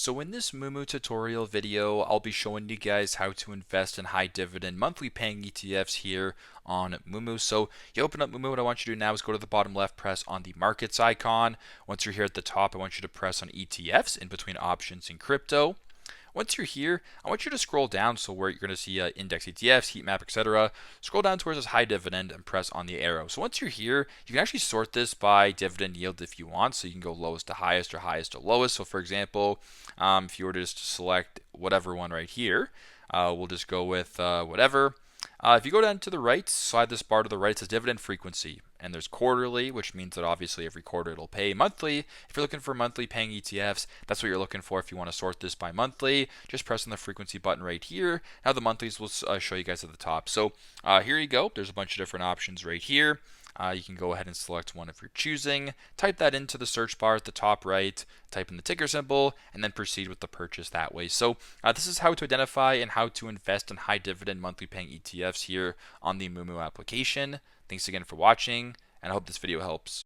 So in this Moomoo tutorial video, I'll be showing you guys how to invest in high dividend monthly paying ETFs here on Moomoo. So you open up Moomoo, what I want you to do now is go to the bottom left, press on the markets icon. Once you're here at the top, I want you to press on ETFs in between options and crypto. Once you're here, I want you to scroll down so where you're going to see index ETFs, heat map, etc. Scroll down to where it says high dividend and press on the arrow. So once you're here, you can actually sort this by dividend yield if you want. So you can go lowest to highest or highest to lowest. So for example, if you were to just select whatever one right here, we'll just go with whatever. If you go down to the right, slide this bar to the right, it says dividend frequency. And there's quarterly, which means that obviously every quarter it'll pay monthly. If you're looking for monthly paying ETFs, that's what you're looking for. If you want to sort this by monthly, just press on the frequency button right here. Now the monthlies will show you guys at the top. So here you go. There's a bunch of different options right here. You can go ahead and select one if you're choosing. Type that into the search bar at the top right, type in the ticker symbol, and then proceed with the purchase that way. So this is how to identify and how to invest in high dividend monthly paying ETFs here on the Moomoo application. Thanks again for watching, and I hope this video helps.